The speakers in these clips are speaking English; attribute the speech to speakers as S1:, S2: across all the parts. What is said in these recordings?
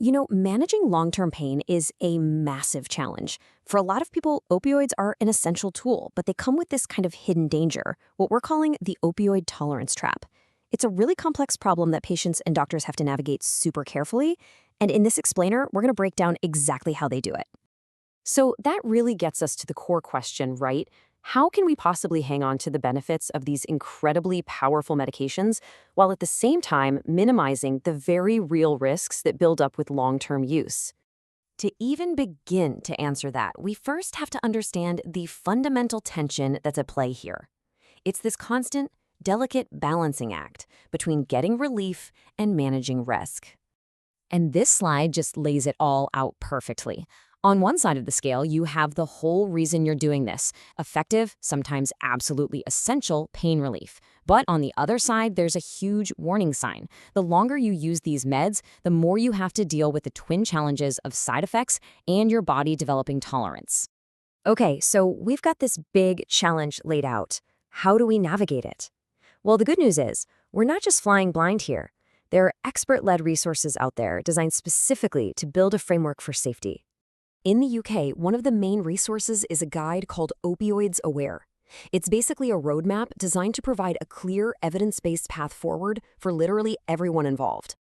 S1: Managing long-term pain is a massive challenge. For a lot of people, opioids are an essential tool, but they come with this kind of hidden danger, what we're calling the opioid tolerance trap. It's a really complex problem that patients and doctors have to navigate super carefully, and in this explainer, we're going to break down exactly how they do it. So that really gets us to the core question, right? How can we possibly hang on to the benefits of these incredibly powerful medications while at the same time minimizing the very real risks that build up with long-term use? To even begin to answer that, we first have to understand the fundamental tension that's at play here. It's this constant, delicate balancing act between getting relief and managing risk. And this slide just lays it all out perfectly. On one side of the scale, you have the whole reason you're doing this, effective, sometimes absolutely essential pain relief. But on the other side, there's a huge warning sign. The longer you use these meds, the more you have to deal with the twin challenges of side effects and your body developing tolerance. Okay, so we've got this big challenge laid out. How do we navigate it? Well, the good news is, we're not just flying blind here. There are expert-led resources out there designed specifically to build a framework for safety. In the UK, one of the main resources is a guide called Opioids Aware. It's basically a roadmap designed to provide a clear, evidence-based path forward for literally everyone involved.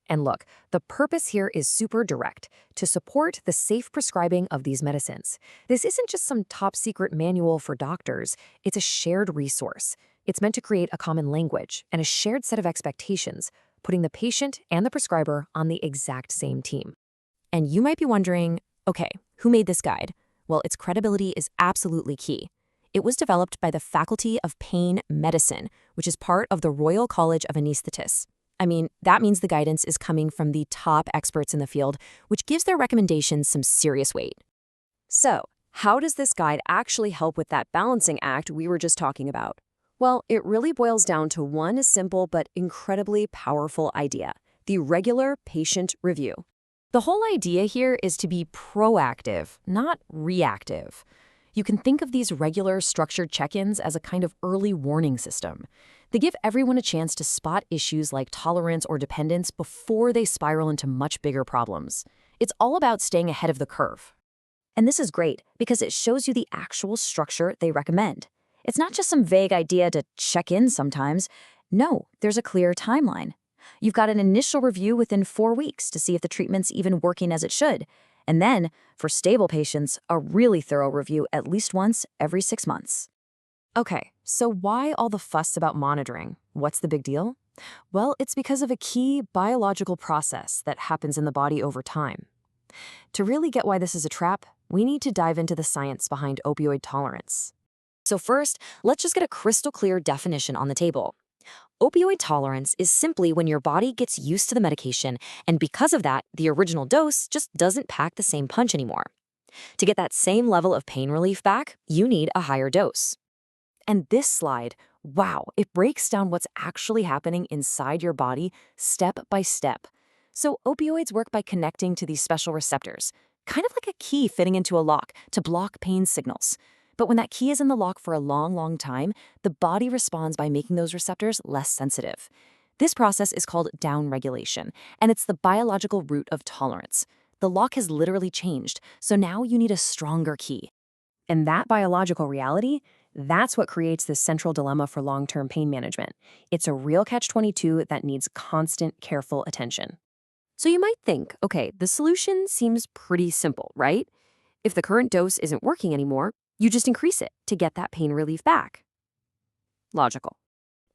S1: And look, the purpose here is super direct, to support the safe prescribing of these medicines. This isn't just some top-secret manual for doctors, it's a shared resource. It's meant to create a common language and a shared set of expectations, putting the patient and the prescriber on the exact same team. And you might be wondering, okay, who made this guide? Well, its credibility is absolutely key. It was developed by the Faculty of Pain Medicine, which is part of the Royal College of Anesthetists. I mean, that means the guidance is coming from the top experts in the field, which gives their recommendations some serious weight. So, how does this guide actually help with that balancing act we were just talking about? Well, it really boils down to one simple but incredibly powerful idea: the regular patient review. The whole idea here is to be proactive, not reactive. You can think of these regular structured check-ins as a kind of early warning system. They give everyone a chance to spot issues like tolerance or dependence before they spiral into much bigger problems. It's all about staying ahead of the curve. And this is great because it shows you the actual structure they recommend. It's not just some vague idea to check in sometimes. No, there's a clear timeline. You've got an initial review within 4 weeks to see if the treatment's even working as it should. And then, for stable patients, a really thorough review at least once every 6 months. Okay, so why all the fuss about monitoring? What's the big deal? Well, it's because of a key biological process that happens in the body over time. To really get why this is a trap, we need to dive into the science behind opioid tolerance. So first, let's just get a crystal clear definition on the table. Opioid tolerance is simply when your body gets used to the medication, and because of that, the original dose just doesn't pack the same punch anymore. To get that same level of pain relief back, you need a higher dose. And this slide, wow, it breaks down what's actually happening inside your body step by step. So opioids work by connecting to these special receptors, kind of like a key fitting into a lock to block pain signals. But when that key is in the lock for a long, long time, the body responds by making those receptors less sensitive. This process is called downregulation, and it's the biological root of tolerance. The lock has literally changed, so now you need a stronger key. And that biological reality, that's what creates this central dilemma for long-term pain management. It's a real catch-22 that needs constant, careful attention. So you might think, okay, the solution seems pretty simple, right? If the current dose isn't working anymore, you just increase it to get that pain relief back. Logical.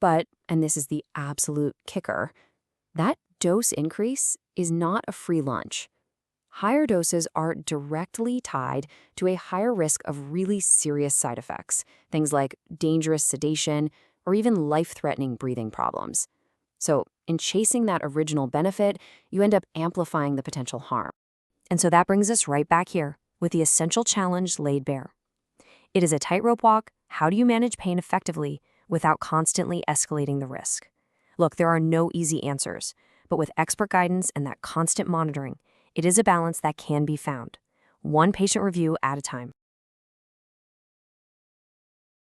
S1: But, and this is the absolute kicker, that dose increase is not a free lunch. Higher doses are directly tied to a higher risk of really serious side effects, things like dangerous sedation or even life-threatening breathing problems. So, in chasing that original benefit, you end up amplifying the potential harm. And so that brings us right back here, with the essential challenge laid bare. It is a tightrope walk. How do you manage pain effectively without constantly escalating the risk? Look, there are no easy answers, but with expert guidance and that constant monitoring, it is a balance that can be found, one patient review at a time.